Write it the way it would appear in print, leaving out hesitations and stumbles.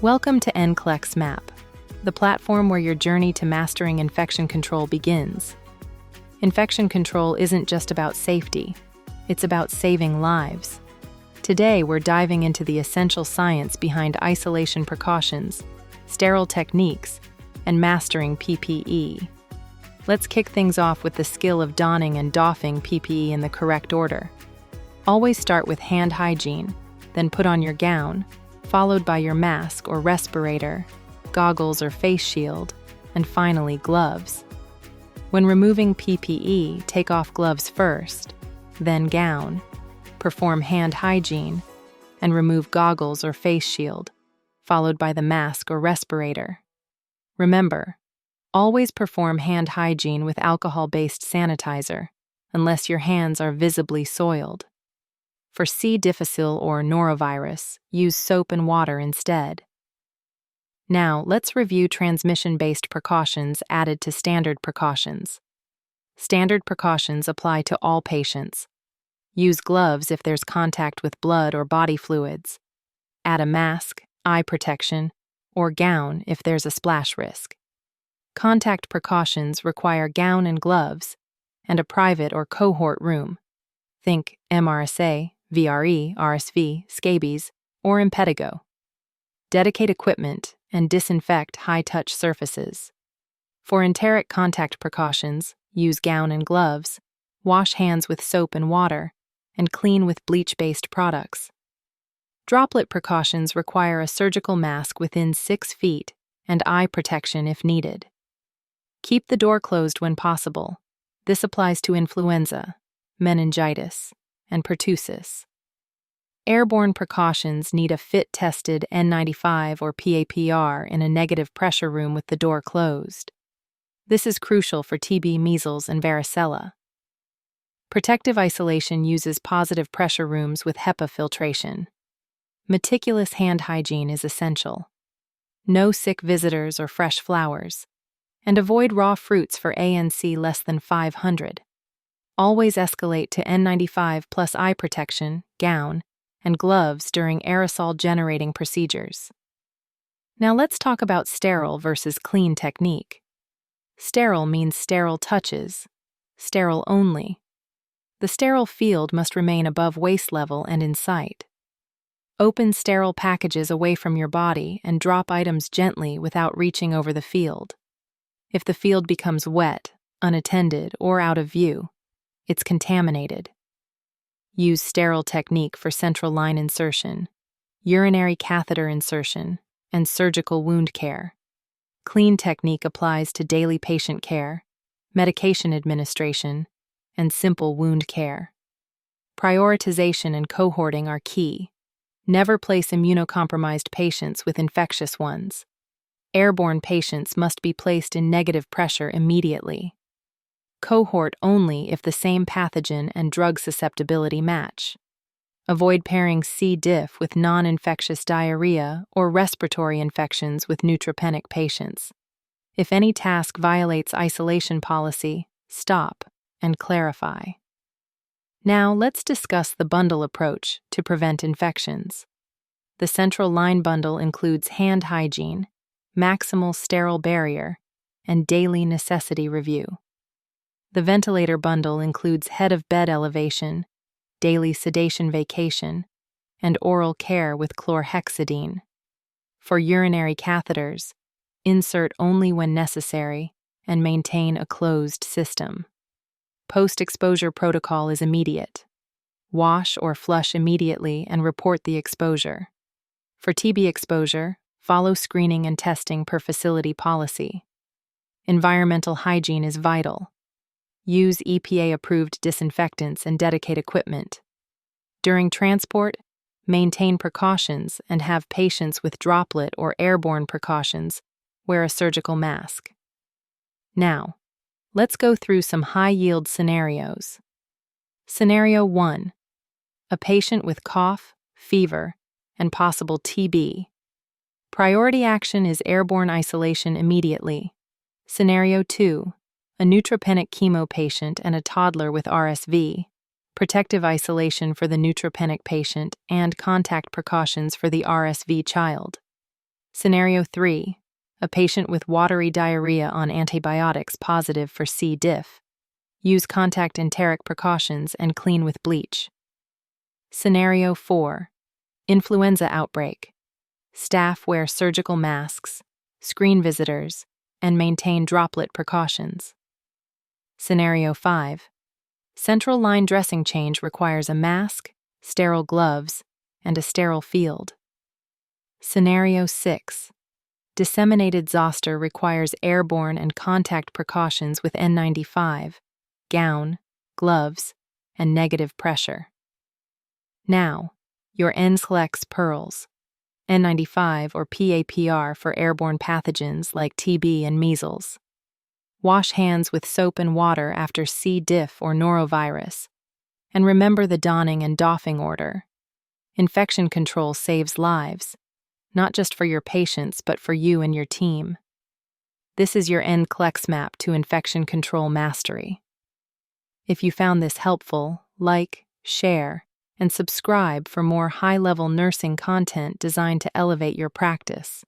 Welcome to NCLEX Map, the platform where your journey to mastering infection control begins. Infection control isn't just about safety, it's about saving lives. Today, we're diving into the essential science behind isolation precautions, sterile techniques, and mastering PPE. Let's kick things off with the skill of donning and doffing PPE in the correct order. Always start with hand hygiene, then put on your gown, followed by your mask or respirator, goggles or face shield, and finally gloves. When removing PPE, take off gloves first, then gown, perform hand hygiene, and remove goggles or face shield, followed by the mask or respirator. Remember, always perform hand hygiene with alcohol-based sanitizer, unless your hands are visibly soiled. For C. difficile or norovirus, use soap and water instead. Now, let's review transmission-based precautions added to standard precautions. Standard precautions apply to all patients. Use gloves if there's contact with blood or body fluids. Add a mask, eye protection, or gown if there's a splash risk. Contact precautions require gown and gloves, and a private or cohort room. Think MRSA, VRE, RSV, scabies, or impetigo. Dedicate equipment and disinfect high-touch surfaces. For enteric contact precautions, use gown and gloves, wash hands with soap and water, and clean with bleach-based products. Droplet precautions require a surgical mask within 6 feet and eye protection if needed. Keep the door closed when possible. This applies to influenza, meningitis, and pertussis. Airborne precautions need a fit-tested N95 or PAPR in a negative pressure room with the door closed. This is crucial for TB, measles, and varicella. Protective isolation uses positive pressure rooms with HEPA filtration. Meticulous hand hygiene is essential. No sick visitors or fresh flowers, and avoid raw fruits for ANC less than 500. Always escalate to N95 plus eye protection, gown, and gloves during aerosol-generating procedures. Now let's talk about sterile versus clean technique. Sterile means sterile touches, sterile only. The sterile field must remain above waist level and in sight. Open sterile packages away from your body and drop items gently without reaching over the field. If the field becomes wet, unattended, or out of view, it's contaminated. Use sterile technique for central line insertion, urinary catheter insertion, and surgical wound care. Clean technique applies to daily patient care, medication administration, and simple wound care. Prioritization and cohorting are key. Never place immunocompromised patients with infectious ones. Airborne patients must be placed in negative pressure immediately. Cohort only if the same pathogen and drug susceptibility match. Avoid pairing C. diff with non-infectious diarrhea or respiratory infections with neutropenic patients. If any task violates isolation policy, stop and clarify. Now let's discuss the bundle approach to prevent infections. The central line bundle includes hand hygiene, maximal sterile barrier, and daily necessity review. The ventilator bundle includes head-of-bed elevation, daily sedation vacation, and oral care with chlorhexidine. For urinary catheters, insert only when necessary and maintain a closed system. Post-exposure protocol is immediate. Wash or flush immediately and report the exposure. For TB exposure, follow screening and testing per facility policy. Environmental hygiene is vital. Use EPA-approved disinfectants and dedicate equipment. During transport, maintain precautions and have patients with droplet or airborne precautions wear a surgical mask. Now, let's go through some high-yield scenarios. Scenario 1. A patient with cough, fever, and possible TB. Priority action is airborne isolation immediately. Scenario 2. A neutropenic chemo patient and a toddler with RSV. Protective isolation for the neutropenic patient and contact precautions for the RSV child. Scenario 3. A patient with watery diarrhea on antibiotics positive for C. diff. Use contact enteric precautions and clean with bleach. Scenario 4. Influenza outbreak. Staff wear surgical masks, screen visitors, and maintain droplet precautions. Scenario 5. Central line dressing change requires a mask, sterile gloves, and a sterile field. Scenario 6. Disseminated zoster requires airborne and contact precautions with N95, gown, gloves, and negative pressure. Now, your NCLEX pearls. N95 or PAPR for airborne pathogens like TB and measles. Wash hands with soap and water after C. diff or norovirus. And remember the donning and doffing order. Infection control saves lives, not just for your patients, but for you and your team. This is your NCLEX map to infection control mastery. If you found this helpful, like, share, and subscribe for more high-level nursing content designed to elevate your practice.